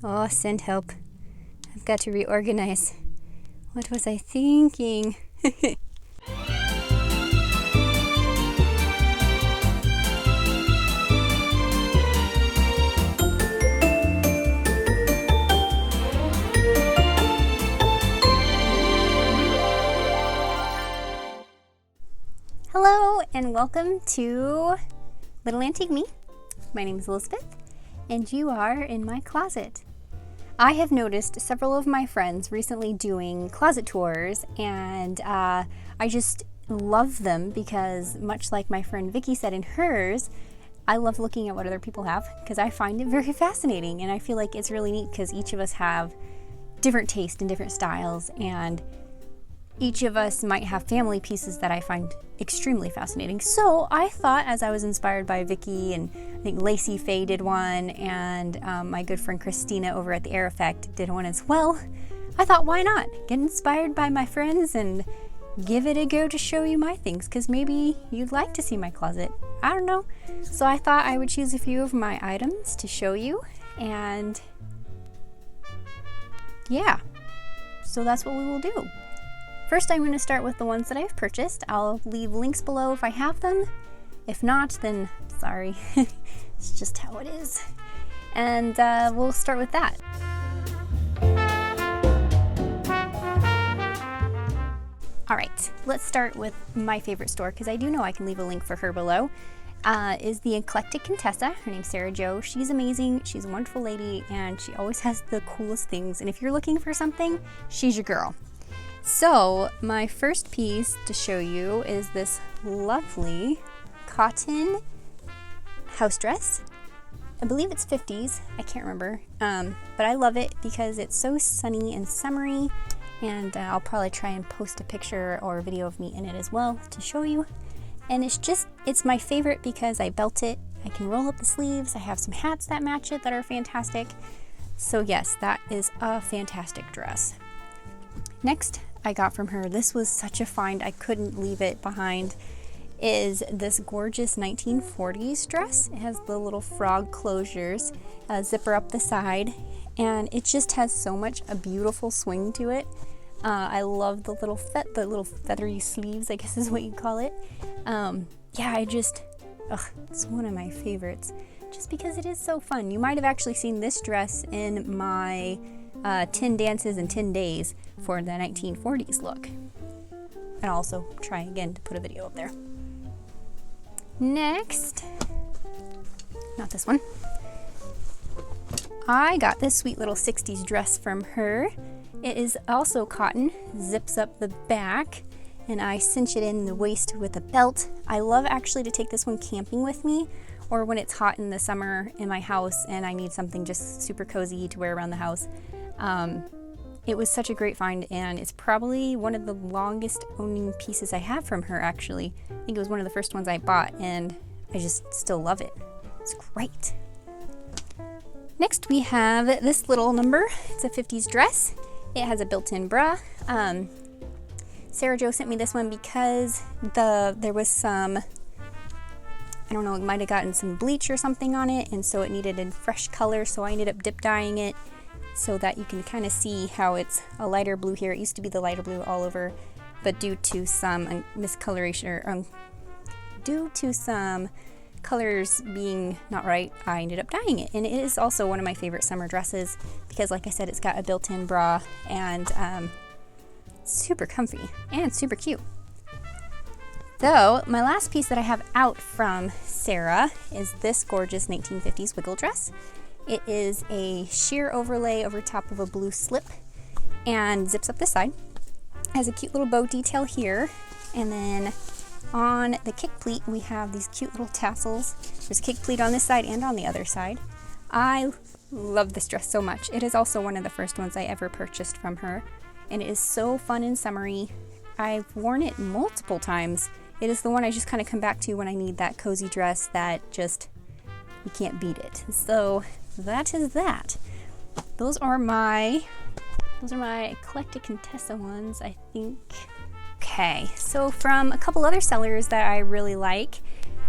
Oh, send help. I've got to reorganize. What was I thinking? Hello and welcome to Little Antique Me. My name is Elizabeth and you are in my closet. I have noticed several of my friends recently doing closet tours, and I just love them because, much like my friend Vicky said in hers, I love looking at what other people have because I find it very fascinating, and I feel like it's really neat because each of us have different taste and different styles, and each of us might have family pieces that I find extremely fascinating. So I thought, as I was inspired by Vicky, and I think Lacey Faye did one, and my good friend Christina over at the Air Effect did one as well, I thought, why not get inspired by my friends and give it a go to show you my things, because maybe you'd like to see my closet. I don't know. So I thought I would choose a few of my items to show you, and yeah, so that's what we will do. First, I'm going to start with the ones that I've purchased. I'll leave links below if I have them. If not, then sorry. It's just how it is. And we'll start with that. All right, let's start with my favorite store, because I do know I can leave a link for her below. Is the Eclectic Contessa. Her name's Sarah Jo. She's amazing. She's a wonderful lady, and she always has the coolest things. And if you're looking for something, she's your girl. So my first piece to show you is this lovely cotton house dress. I believe it's 50s, I can't remember, but I love it because it's so sunny and summery, and I'll probably try and post a picture or a video of me in it as well to show you. And it's my favorite because I belt it, I can roll up the sleeves, I have some hats that match it that are fantastic. So yes, that is a fantastic dress. Next, I got from her, this was such a find, I couldn't leave it behind, is this gorgeous 1940s dress. It has the little frog closures, zipper up the side, and it just has so much a beautiful swing to it. I love the little feathery sleeves, I guess is what you call it. Yeah, it's one of my favorites, just because it is so fun. You might have actually seen this dress in my 10 dances in 10 days for the 1940s look. And I'll also try again to put a video up there. Next, not this one. I got this sweet little 60s dress from her. It is also cotton, zips up the back, and I cinch it in the waist with a belt. I love actually to take this one camping with me, or when it's hot in the summer in my house and I need something just super cozy to wear around the house. It was such a great find, and it's probably one of the longest owning pieces I have from her, actually. I think it was one of the first ones I bought, and I just still love it. It's great. Next, we have this little number. It's a 50s dress. It has a built-in bra. Sarah Jo sent me this one because there was some, I don't know, it might have gotten some bleach or something on it, and so it needed a fresh color, so I ended up dip dyeing it so that you can kind of see how it's a lighter blue here. It used to be the lighter blue all over, but due to some miscoloration, or due to some colors being not right, I ended up dyeing it. And it is also one of my favorite summer dresses because, like I said, it's got a built-in bra, and super comfy and super cute. So my last piece that I have out from Sarah is this gorgeous 1950s wiggle dress. It is a sheer overlay over top of a blue slip and zips up the side. It has a cute little bow detail here, and then on the kick pleat we have these cute little tassels. There's a kick pleat on this side and on the other side. I love this dress so much. It is also one of the first ones I ever purchased from her, and it is so fun and summery. I've worn it multiple times. It is the one I just kind of come back to when I need that cozy dress that just, you can't beat it. So that is that. Those are my Eclectic Contessa ones, I think. Okay, so from a couple other sellers that I really like,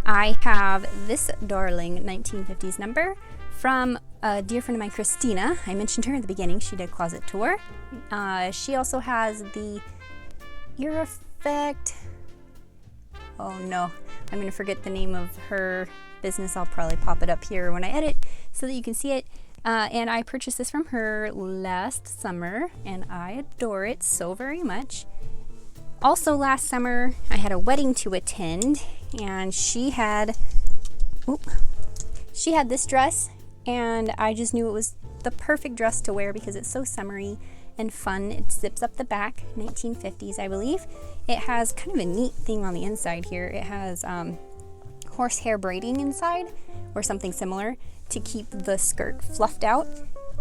I have this darling 1950s number from a dear friend of mine, Christina. I mentioned her in the beginning. She did Closet Tour. She also has the Ear Effect. Oh no, I'm going to forget the name of her business. I'll probably pop it up here when I edit so that you can see it. And I purchased this from her last summer, and I adore it so very much. Also last summer, I had a wedding to attend, and she had this dress, and I just knew it was the perfect dress to wear because it's so summery and fun. It zips up the back, 1950s, I believe. It has kind of a neat thing on the inside here. It has horsehair braiding inside, or something similar, to keep the skirt fluffed out.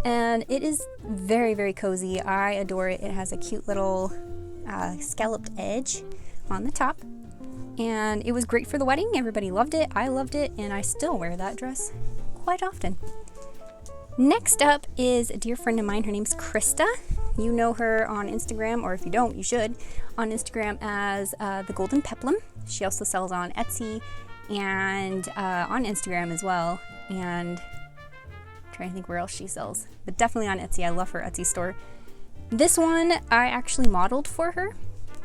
And it is very, very cozy. I adore it. It has a cute little scalloped edge on the top. And it was great for the wedding. Everybody loved it. I loved it. And I still wear that dress quite often. Next up is a dear friend of mine. Her name's Krista. You know her on Instagram, or if you don't, you should, on Instagram as The Golden Peplum. She also sells on Etsy and on Instagram as well. And I'm trying to think where else she sells, but definitely on Etsy. I love her Etsy store. This one I actually modeled for her,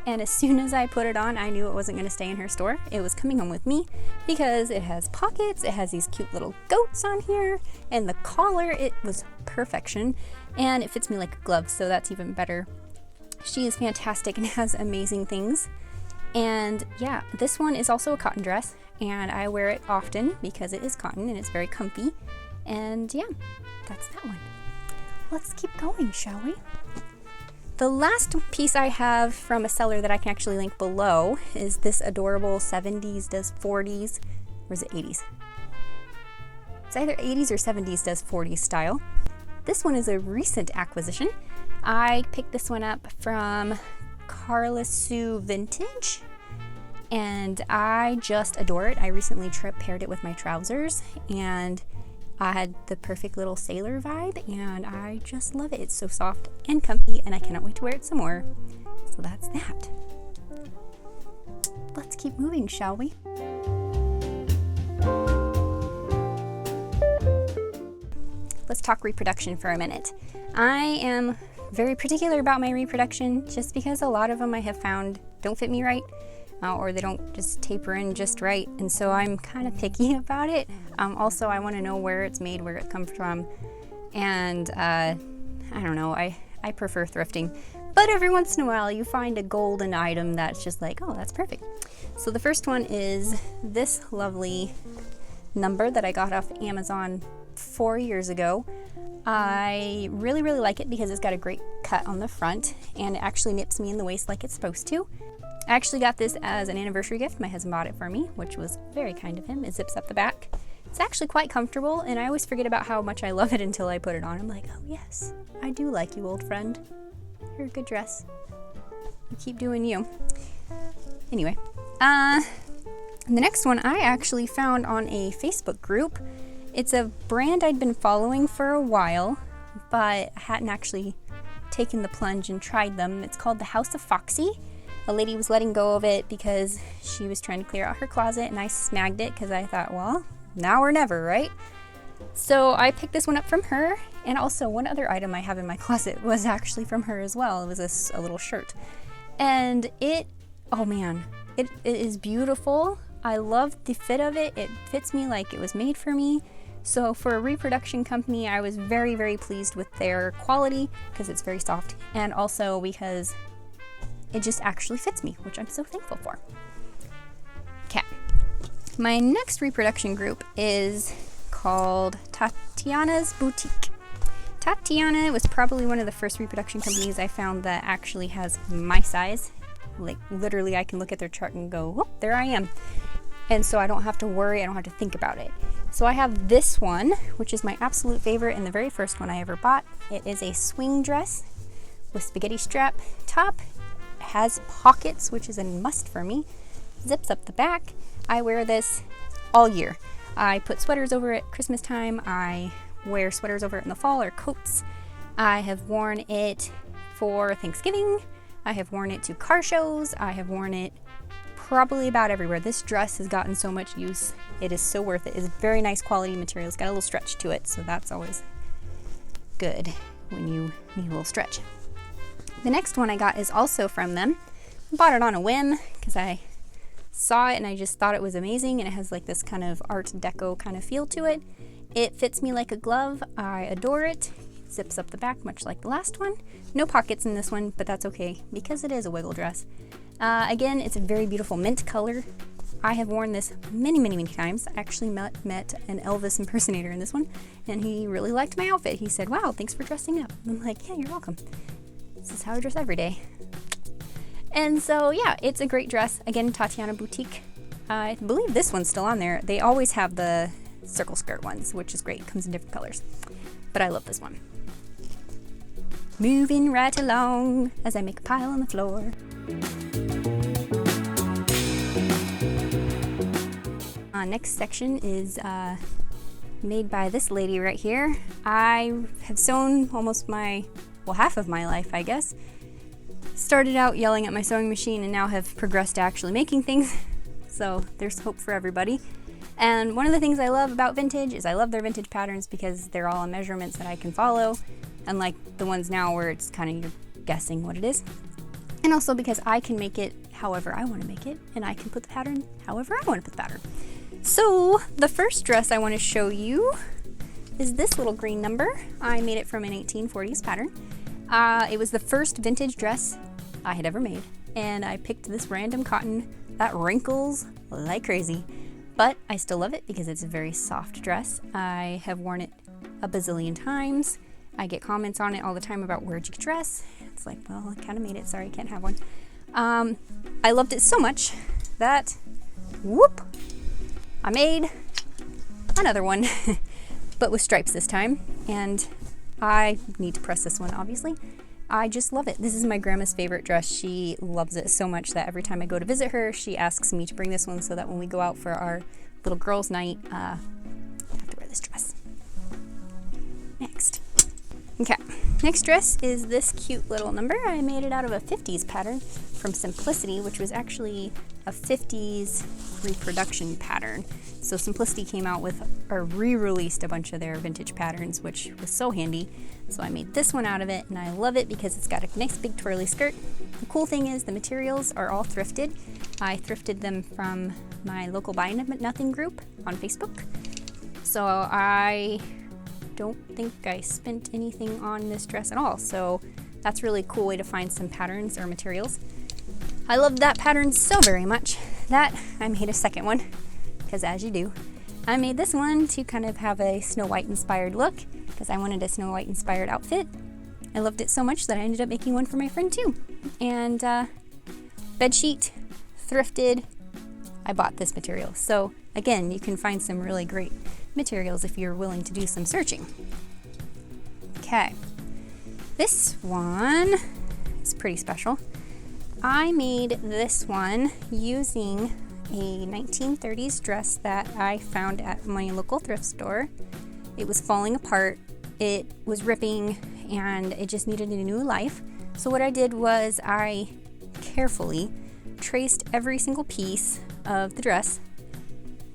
and as soon as I put it on, I knew it wasn't going to stay in her store. It was coming home with me because it has pockets, it has these cute little goats on here, and the collar, it was perfection, and it fits me like a glove, so that's even better. She is fantastic and has amazing things. And yeah, this one is also a cotton dress, and I wear it often because it is cotton and it's very comfy. And yeah, that's that one. Let's keep going, shall we? The last piece I have from a seller that I can actually link below is this adorable 70s does 40s, or is it 80s? It's either 80s or 70s does 40s style. This one is a recent acquisition. I picked this one up from Carla Sue Vintage, and I just adore it. I recently paired it with my trousers, and I had the perfect little sailor vibe, and I just love it. It's so soft and comfy, and I cannot wait to wear it some more. So that's that. Let's keep moving, shall we? Let's talk reproduction for a minute. I am very particular about my reproduction just because a lot of them I have found don't fit me right. Or they don't just taper in just right, and so I'm kind of picky about it. Also, I want to know where it's made, where it comes from, and I don't know, I prefer thrifting, but every once in a while you find a golden item that's just like, oh, that's perfect. So the first one is this lovely number that I got off Amazon 4 years ago. I really, really like it because it's got a great cut on the front, and it actually nips me in the waist like it's supposed to. I actually got this as an anniversary gift. My husband bought it for me, which was very kind of him. It zips up the back. It's actually quite comfortable, and I always forget about how much I love it until I put it on. I'm like, oh yes, I do like you, old friend. You're a good dress. You keep doing you. Anyway, the next one I actually found on a Facebook group. It's a brand I'd been following for a while, but I hadn't actually taken the plunge and tried them. It's called the House of Foxy. A lady was letting go of it because she was trying to clear out her closet, and I snagged it because I thought, well, now or never, right? So I picked this one up from her, and also one other item I have in my closet was actually from her as well. It was a little shirt. And oh man, it is beautiful. I love the fit of it. It fits me like it was made for me. So for a reproduction company, I was very, very pleased with their quality because it's very soft, and also because it just actually fits me, which I'm so thankful for. Okay. My next reproduction group is called Tatiana's Boutique. Tatiana was probably one of the first reproduction companies I found that actually has my size. Like literally I can look at their chart and go, oh, there I am. And so I don't have to worry, I don't have to think about it. So I have this one, which is my absolute favorite and the very first one I ever bought. It is a swing dress with spaghetti strap top. Has pockets, which is a must for me. Zips up the back. I wear this all year. I put sweaters over it Christmas time. I wear sweaters over it in the fall, or coats. I have worn it for Thanksgiving. I have worn it to car shows. I have worn it probably about everywhere. This dress has gotten so much use. It is so worth it. It's very nice quality material. It's got a little stretch to it, so that's always good when you need a little stretch. The next one I got is also from them. I bought it on a whim because I saw it and I just thought it was amazing, and it has like this kind of art deco kind of feel to it. It fits me like a glove. I adore it. Zips up the back much like the last one. No pockets in this one, but that's okay because it is a wiggle dress. Again, it's a very beautiful mint color. I have worn this many times. I actually met an Elvis impersonator in this one, and he really liked my outfit. He said, "Wow, thanks for dressing up." I'm like, "Yeah, you're welcome. This is how I dress every day." And so, yeah, it's a great dress. Again, Tatiana Boutique. I believe this one's still on there. They always have the circle skirt ones, which is great. Comes in different colors. But I love this one. Moving right along as I make a pile on the floor. Next section is made by this lady right here. I have sewn almost half of my life, I guess. Started out yelling at my sewing machine and now have progressed to actually making things. So there's hope for everybody. And one of the things I love about vintage is I love their vintage patterns because they're all on measurements that I can follow, unlike the ones now where it's kind of you're guessing what it is. And also because I can make it however I want to make it, and I can put the pattern however I want to put the pattern. So the first dress I want to show you is this little green number. I made it from an 1840s pattern. It was the first vintage dress I had ever made, and I picked this random cotton that wrinkles like crazy, but I still love it because it's a very soft dress. I have worn it a bazillion times. I get comments on it all the time about where'd you get dress. It's like, well, I kind of made it. Sorry, I can't have one. I loved it so much that, whoop, I made another one, but with stripes this time. And I need to press this one, obviously. I just love it. This is my grandma's favorite dress. She loves it so much that every time I go to visit her, she asks me to bring this one so that when we go out for our little girls' night, I have to wear this dress. Next. Okay, next dress is this cute little number. I made it out of a 50s pattern from Simplicity, which was actually a 50s reproduction pattern. So Simplicity came out with or re-released a bunch of their vintage patterns, which was so handy. So I made this one out of it, and I love it because it's got a nice big twirly skirt. The cool thing is the materials are all thrifted. I thrifted them from my local Buy Nothing group on Facebook. So I don't think I spent anything on this dress at all. So that's really a cool way to find some patterns or materials. I loved that pattern so very much that I made a second one, because as you do. I made this one to kind of have a Snow White inspired look because I wanted a Snow White inspired outfit. I loved it so much that I ended up making one for my friend too. And bedsheet, thrifted, I bought this material. So again, you can find some really great materials if you're willing to do some searching. Okay, this one is pretty special. I made this one using a 1930s dress that I found at my local thrift store. It was falling apart, it was ripping, and it just needed a new life. So what I did was I carefully traced every single piece of the dress,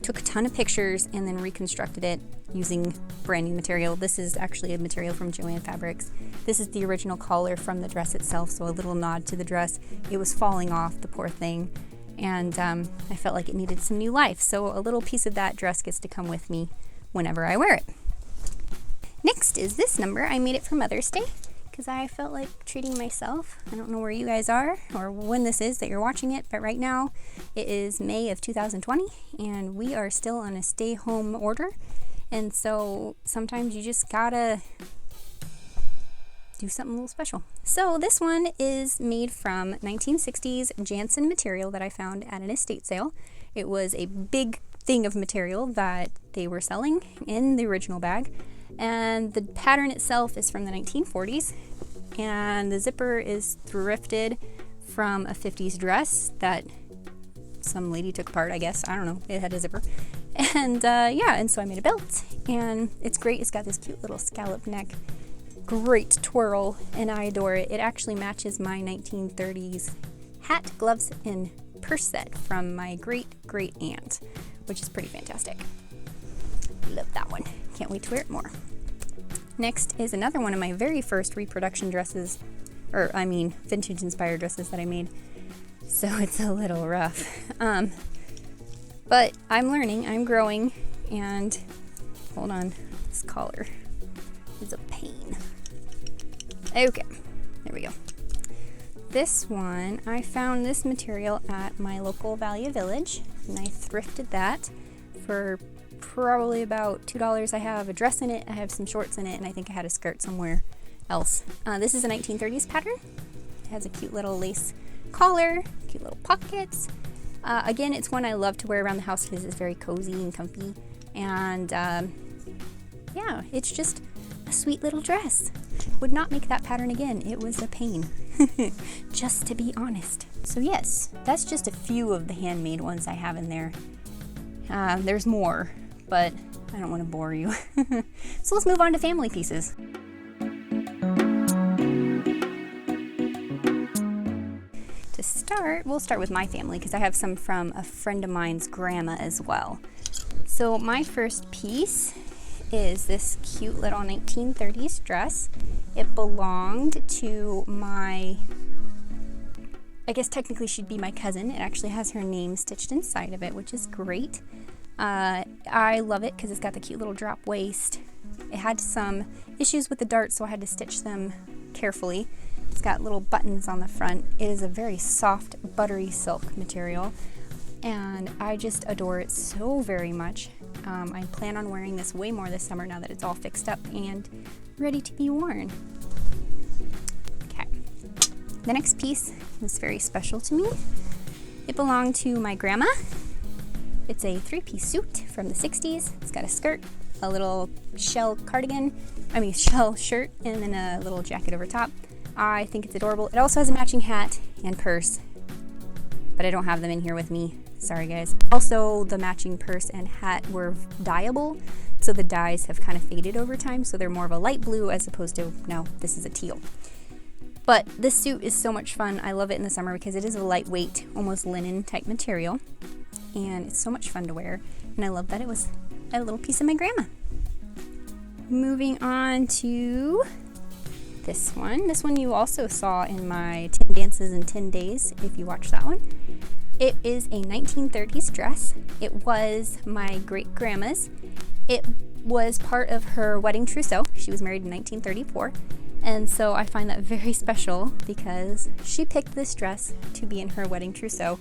took a ton of pictures, and then reconstructed it using brand new material. This is actually a material from Joann Fabrics. This is the original collar from the dress itself, so a little nod to the dress. It was falling off, the poor thing, and I felt like it needed some new life. So a little piece of that dress gets to come with me whenever I wear it. Next is this number. I made it for Mother's Day because I felt like treating myself. I don't know where you guys are or when this is that you're watching it, but right now it is May of 2020 and we are still on a stay home order. And so sometimes you just gotta do something a little special. So this one is made from 1960s Jansen material that I found at an estate sale. It was a big thing of material that they were selling in the original bag. And the pattern itself is from the 1940s, and the zipper is thrifted from a 50s dress that some lady took apart, I guess. I don't know. It had a zipper. And yeah, and so I made a belt, and it's great. It's got this cute little scallop neck, great twirl, and I adore it. It actually matches my 1930s hat, gloves, and purse set from my great aunt, which is pretty fantastic. Love that one. Can't wait to wear it more. Next is another one of my very first reproduction dresses, vintage inspired dresses that I made. So it's a little rough. But I'm learning, I'm growing, and hold on, this collar is a pain. Okay, there we go. This one, I found this material at my local Value Village, and I thrifted that for probably about $2. I have a dress in it, I have some shorts in it, and I think I had a skirt somewhere else. This is a 1930s pattern. It has a cute little lace collar, cute little pockets. Again, it's one I love to wear around the house because it's very cozy and comfy. And yeah, it's just a sweet little dress. Would not make that pattern again. It was a pain, just to be honest. So yes, that's just a few of the handmade ones I have in there. There's more, but I don't want to bore you. So let's move on to family pieces. To start, we'll start with my family because I have some from a friend of mine's grandma as well. So my first piece is this cute little 1930s dress. It belonged to my, I guess technically she'd be my cousin. It actually has her name stitched inside of it, which is great. I love it because it's got the cute little drop waist. It had some issues with the darts, so I had to stitch them carefully. It's got little buttons on the front. It is a very soft, buttery silk material, and I just adore it so very much. I plan on wearing this way more this summer now that it's all fixed up and ready to be worn. Okay, the next piece was very special to me. It belonged to my grandma. It's a three-piece suit from the 60s. It's got a skirt, a little shell shirt, and then a little jacket over top. I think it's adorable. It also has a matching hat and purse, but I don't have them in here with me. Sorry guys. Also, the matching purse and hat were dyeable, so the dyes have kind of faded over time, so they're more of a light blue as opposed to, now this is a teal. But this suit is so much fun. I love it in the summer because it is a lightweight, almost linen type material, and it's so much fun to wear, and I love that it was a little piece of my grandma. Moving on to this one. This one you also saw in my 10 Dances in 10 Days, if you watched that one. It is a 1930s dress. It was my great-grandma's. It was part of her wedding trousseau. She was married in 1934, and so I find that very special because she picked this dress to be in her wedding trousseau,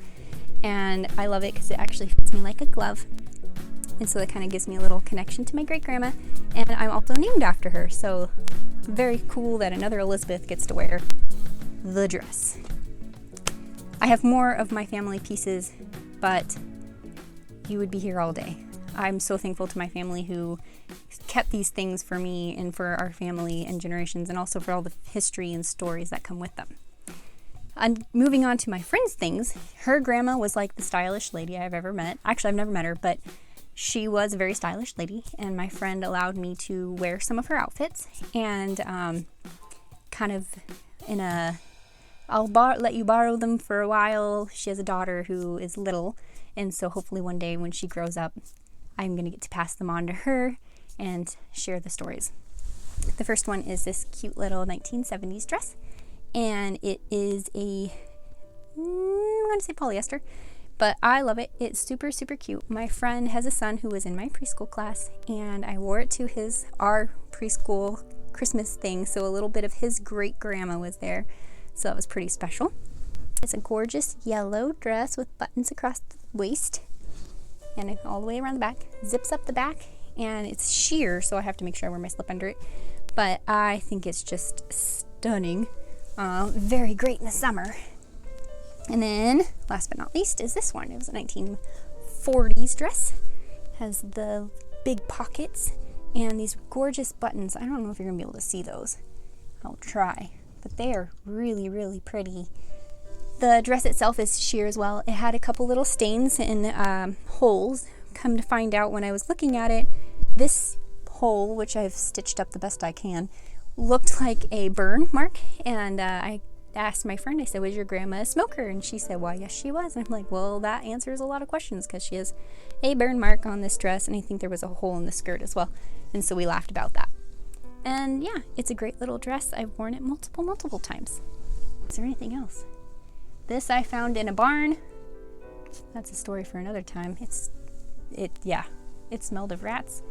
and I love it because it actually fits me like a glove, and so that kind of gives me a little connection to my great-grandma, and I'm also named after her, so very cool that another Elizabeth gets to wear the dress. I have more of my family pieces, but you would be here all day. I'm so thankful to my family who kept these things for me and for our family and generations, and also for all the history and stories that come with them. And moving on to my friend's things, her grandma was like the stylish lady I've ever met. Actually, I've never met her, but she was a very stylish lady, and my friend allowed me to wear some of her outfits, and kind of in a, let you borrow them for a while. She has a daughter who is little, and so hopefully one day when she grows up, I'm going to get to pass them on to her and share the stories. The first one is this cute little 1970s dress, and it is a, I'm going to say polyester, but I love it. It's super, super cute. My friend has a son who was in my preschool class, and I wore it to our preschool Christmas thing, so a little bit of his great-grandma was there, so that was pretty special. It's a gorgeous yellow dress with buttons across the waist and all the way around the back. Zips up the back, and it's sheer, so I have to make sure I wear my slip under it, but I think it's just stunning. Very great in the summer. And then, last but not least, is this one. It was a 1940s dress. It has the big pockets and these gorgeous buttons. I don't know if you're going to be able to see those. I'll try. But they are really, really pretty. The dress itself is sheer as well. It had a couple little stains and holes. Come to find out when I was looking at it, this hole, which I've stitched up the best I can, looked like a burn mark, and I asked my friend, I said, was your grandma a smoker? And she said, well, yes, she was. And I'm like, well, that answers a lot of questions because she has a burn mark on this dress, and I think there was a hole in the skirt as well. And so we laughed about that. And yeah, it's a great little dress. I've worn it multiple times. Is there anything else? This I found in a barn. That's a story for another time. It smelled of rats.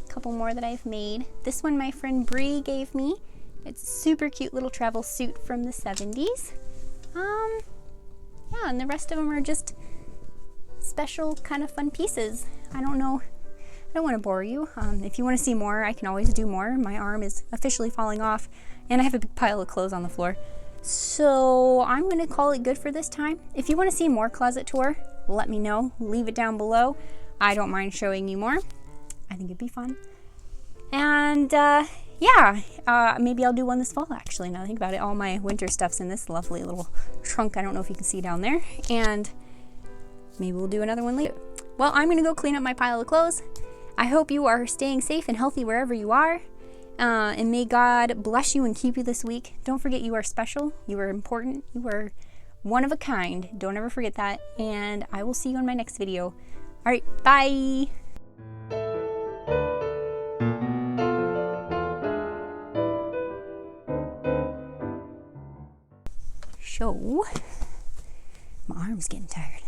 Couple more that I've made. This one my friend Bree gave me. It's a super cute little travel suit from the 70s. Yeah, and the rest of them are just special kind of fun pieces. I don't know. I don't want to bore you. If you want to see more, I can always do more. My arm is officially falling off, and I have a big pile of clothes on the floor. So I'm going to call it good for this time. If you want to see more closet tour, let me know. Leave it down below. I don't mind showing you more. I think it'd be fun. And maybe I'll do one this fall, actually, now that I think about it. All my winter stuff's in this lovely little trunk. I don't know if you can see down there. And maybe we'll do another one later. Well, I'm going to go clean up my pile of clothes. I hope you are staying safe and healthy wherever you are. And may God bless you and keep you this week. Don't forget you are special. You are important. You are one of a kind. Don't ever forget that. And I will see you in my next video. All right, bye. So, my arm's getting tired.